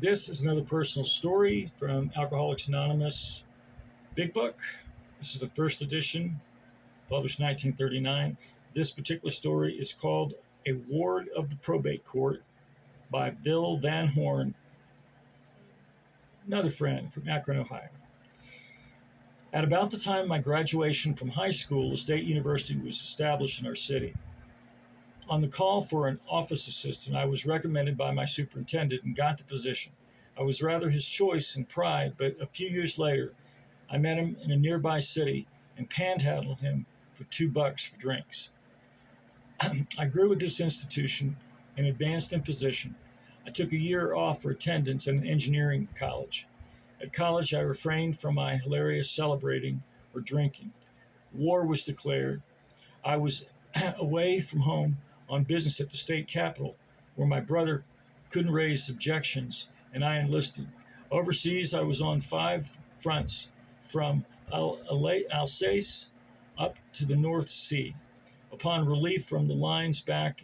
This is another personal story from Alcoholics Anonymous Big Book. This is the first edition, published in 1939. This particular story is called A Ward of the Probate Court by Bill Van Horn, another friend from Akron, Ohio. At about the time of my graduation from high school, a state university was established in our city. On the call for an office assistant, I was recommended by my superintendent and got the position. I was rather his choice and pride, but a few years later, I met him in a nearby city and panhandled him for $2 for drinks. I grew with this institution and advanced in position. I took a year off for attendance at an engineering college. At college, I refrained from my hilarious celebrating or drinking. War was declared. I was away from home on business at the state capitol, where my brother couldn't raise objections, and I enlisted. Overseas, I was on 5 fronts, from Alsace up to the North Sea. Upon relief from the lines back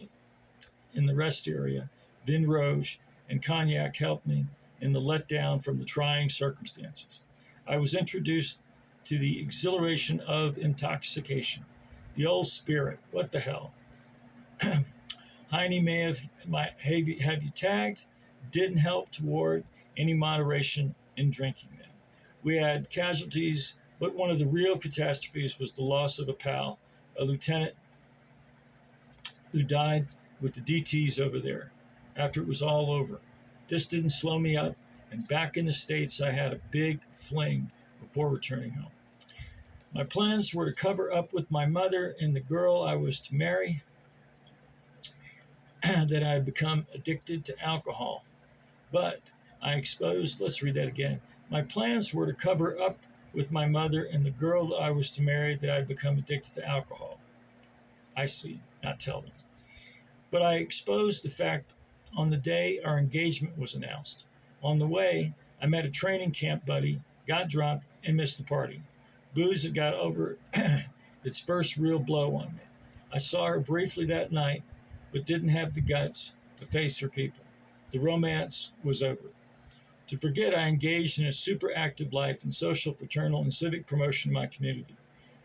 in the rest area, Vin Rouge and cognac helped me in the letdown from the trying circumstances. I was introduced to the exhilaration of intoxication. The old spirit, what the hell? Heine may have you tagged, didn't help toward any moderation in drinking then. We had casualties, but one of the real catastrophes was the loss of a pal, a lieutenant who died with the DTs over there after it was all over. This didn't slow me up, and back in the States, I had a big fling before returning home. My plans were to cover up with my mother and the girl I was to marry that I had become addicted to alcohol. But let's read that again. My plans were to cover up with my mother and the girl that I was to marry that I had become addicted to alcohol. I see, not tell them. But I exposed the fact on the day our engagement was announced. On the way, I met a training camp buddy, got drunk, and missed the party. Booze had got over its first real blow on me. I saw her briefly that night, but didn't have the guts to face her people. The romance was over. To forget, I engaged in a super active life in social, fraternal, and civic promotion in my community.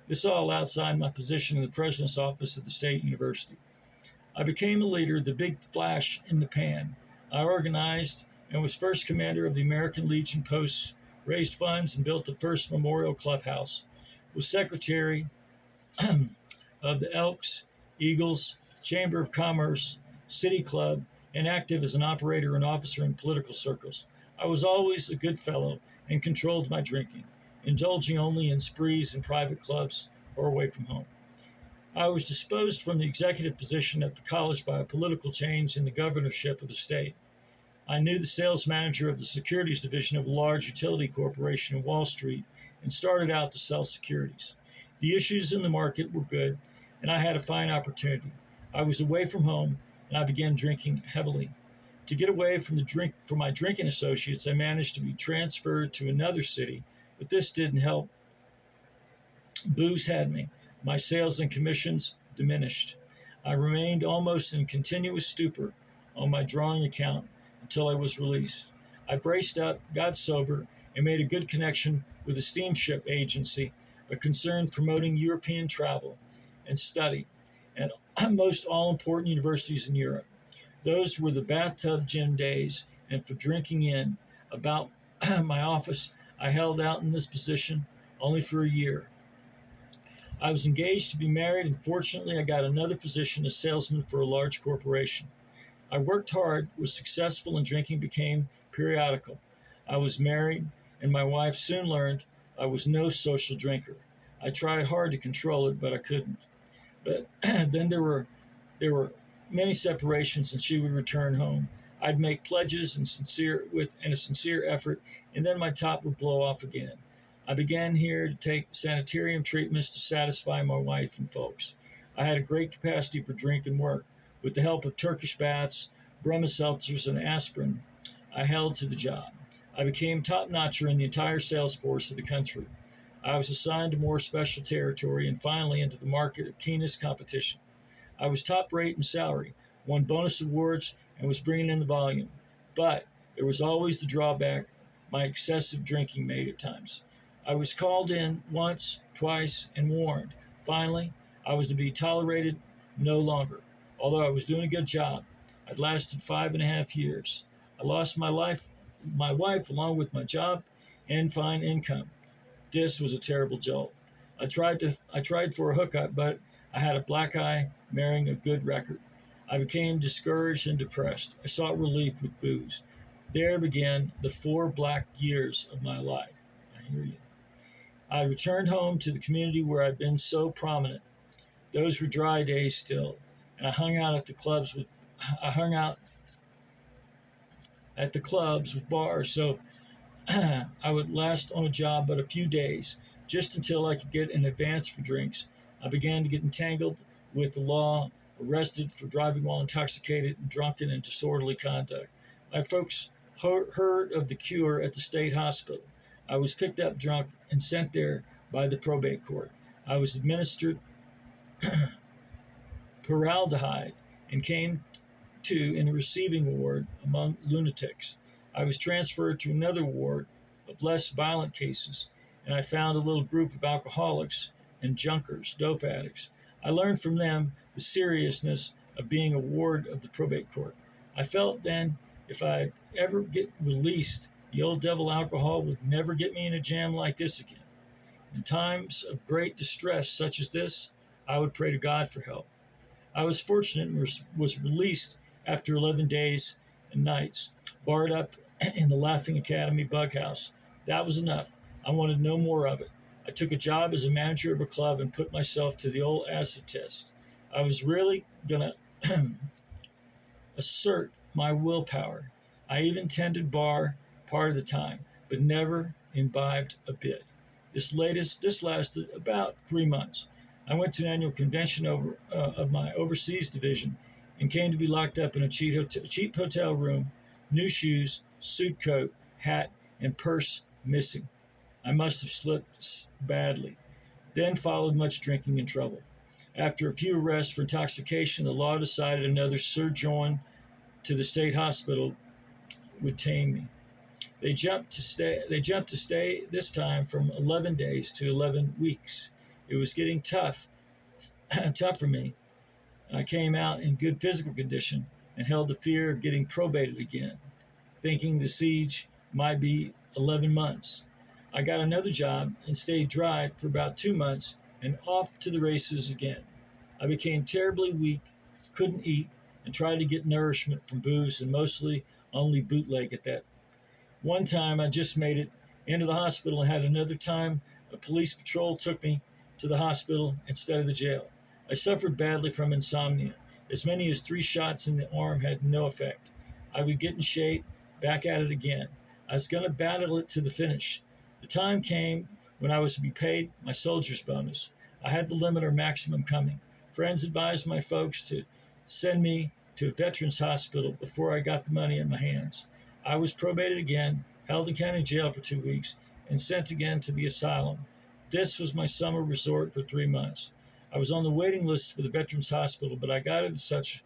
This all outside my position in the president's office at the state university. I became a leader, the big flash in the pan. I organized and was first commander of the American Legion posts, raised funds, and built the first memorial clubhouse. Was secretary of the Elks, Eagles, Chamber of Commerce, City Club, and active as an operator and officer in political circles. I was always a good fellow and controlled my drinking, indulging only in sprees in private clubs or away from home. I was disposed from the executive position at the college by a political change in the governorship of the state. I knew the sales manager of the securities division of a large utility corporation in Wall Street and started out to sell securities. The issues in the market were good, and I had a fine opportunity. I was away from home, and I began drinking heavily. To get away from my drinking associates, I managed to be transferred to another city, but this didn't help. Booze had me. My sales and commissions diminished. I remained almost in continuous stupor on my drawing account until I was released. I braced up, got sober, and made a good connection with a steamship agency, a concern promoting European travel and study at most all-important universities in Europe. Those were the bathtub gym days, and for drinking in about my office, I held out in this position only for a year. I was engaged to be married, and fortunately, I got another position as salesman for a large corporation. I worked hard, was successful, and drinking became periodical. I was married, and my wife soon learned I was no social drinker. I tried hard to control it, but I couldn't. But then there were many separations, and she would return home. I'd make pledges and a sincere effort, and then my top would blow off again. I began here to take sanitarium treatments to satisfy my wife and folks. I had a great capacity for drink and work. With the help of Turkish baths, Brahma seltzers, and aspirin, I held to the job. I became top-notcher in the entire sales force of the country. I was assigned to more special territory and finally into the market of keenest competition. I was top rate in salary, won bonus awards, and was bringing in the volume. But There was always the drawback my excessive drinking made at times. I was called in once, twice, and warned. Finally, I was to be tolerated no longer. Although I was doing a good job, I'd lasted 5.5 years. I lost my wife, along with my job and fine income. This was a terrible jolt. I tried for a hookup, but I had a black eye marrying a good record. I became discouraged and depressed. I sought relief with booze. There began the 4 black years of my life. I hear you. I returned home to the community where I'd been so prominent. Those were dry days still, and I hung out at the clubs with bars, so I would last on a job but a few days, just until I could get an advance for drinks. I began to get entangled with the law, arrested for driving while intoxicated and drunken and disorderly conduct. My folks heard of the cure at the state hospital. I was picked up drunk and sent there by the probate court. I was administered paraldehyde and came to in a receiving ward among lunatics. I was transferred to another ward of less violent cases, and I found a little group of alcoholics and junkers, dope addicts. I learned from them the seriousness of being a ward of the probate court. I felt then if I'd ever get released, the old devil alcohol would never get me in a jam like this again. In times of great distress such as this, I would pray to God for help. I was fortunate and was released after 11 days and nights, barred up in the Laughing Academy bug house. That was enough. I wanted no more of it. I took a job as a manager of a club and put myself to the old acid test. I was really going to assert my willpower. I even tended bar part of the time, but never imbibed a bit. This lasted about 3 months. I went to an annual convention of my overseas division and came to be locked up in a cheap hotel room, new shoes, suit coat, hat, and purse missing. I must have slipped badly. Then followed much drinking and trouble. After a few arrests for intoxication, the law decided another sojourn to the state hospital would tame me. They jumped to stay this time from 11 days to 11 weeks. It was getting tough for me. I came out in good physical condition and held the fear of getting probated again, thinking the siege might be 11 months. I got another job and stayed dry for about 2 months and off to the races again. I became terribly weak, couldn't eat, and tried to get nourishment from booze and mostly only bootleg at that. One time I just made it into the hospital and had another time a police patrol took me to the hospital instead of the jail. I suffered badly from insomnia. As many as 3 shots in the arm had no effect. I would get in shape, back at it again. I was going to battle it to the finish. The time came when I was to be paid my soldier's bonus. I had the limit or maximum coming. Friends advised my folks to send me to a veterans hospital before I got the money in my hands. I was probated again, held in county jail for 2 weeks, and sent again to the asylum. This was my summer resort for 3 months. I was on the waiting list for the veterans hospital, but I got into such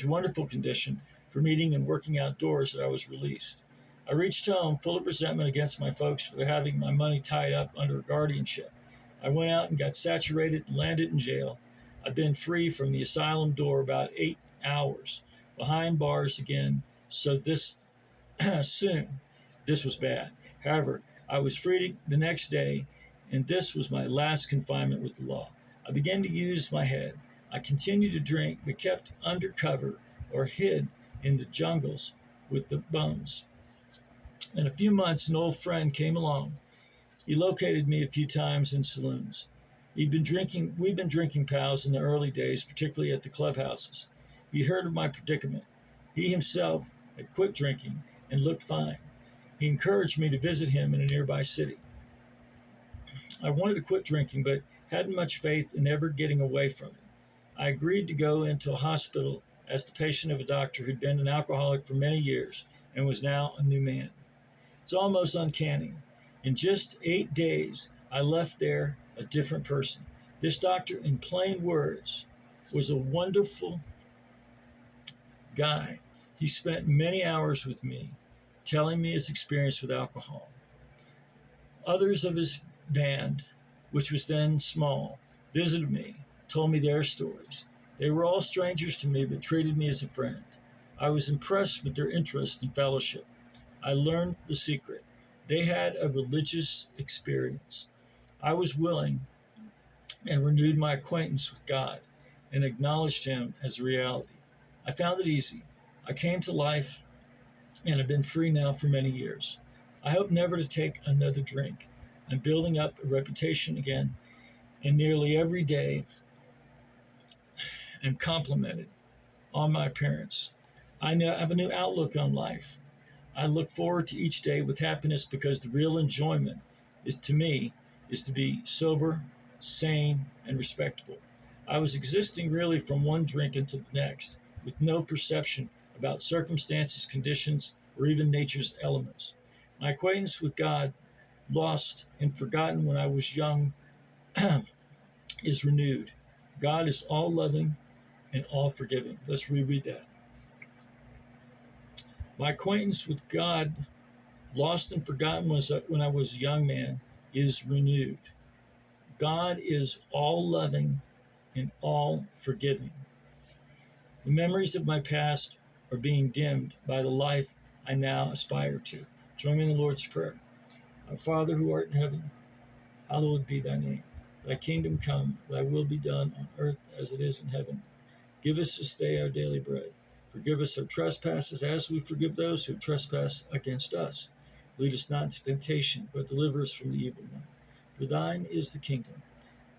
wonderful condition for meeting and working outdoors that I was released. I reached home full of resentment against my folks for having my money tied up under a guardianship. I went out and got saturated and landed in jail. I've been free from the asylum door about 8 hours, behind bars again, so this soon. This was bad. However, I was freed the next day, and this was my last confinement with the law. I began to use my head. I continued to drink, but kept undercover or hid in the jungles with the bums. In a few months, an old friend came along. He located me a few times in saloons. We'd been drinking pals in the early days, particularly at the clubhouses. He heard of my predicament. He himself had quit drinking and looked fine. He encouraged me to visit him in a nearby city. I wanted to quit drinking, but hadn't much faith in ever getting away from it. I agreed to go into a hospital as the patient of a doctor who'd been an alcoholic for many years and was now a new man. It's almost uncanny. In just 8 days, I left there a different person. This doctor, in plain words, was a wonderful guy. He spent many hours with me, telling me his experience with alcohol. Others of his band, which was then small, visited me, told me their stories. They were all strangers to me, but treated me as a friend. I was impressed with their interest and fellowship. I learned the secret. They had a religious experience. I was willing and renewed my acquaintance with God and acknowledged Him as a reality. I found it easy. I came to life and have been free now for many years. I hope never to take another drink. I'm building up a reputation again, and nearly every day am complimented on my appearance. I now have a new outlook on life. I look forward to each day with happiness because the real enjoyment is to me is to be sober, sane, and respectable. I was existing really from one drink into the next, with no perception about circumstances, conditions, or even nature's elements. My acquaintance with God, lost and forgotten when I was young, is renewed. God is all loving and all forgiving. Let's reread that. My acquaintance with God, lost and forgotten when I was a young man, is renewed. God is all loving and all forgiving. The memories of my past are being dimmed by the life I now aspire to. Join me in the Lord's Prayer. Our Father who art in heaven, hallowed be thy name. Thy kingdom come, thy will be done on earth as it is in heaven. Give us this day our daily bread. Forgive us our trespasses as we forgive those who trespass against us. Lead us not into temptation, but deliver us from the evil one. For thine is the kingdom,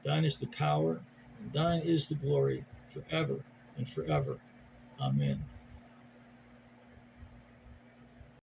thine is the power, and thine is the glory forever and forever. Amen.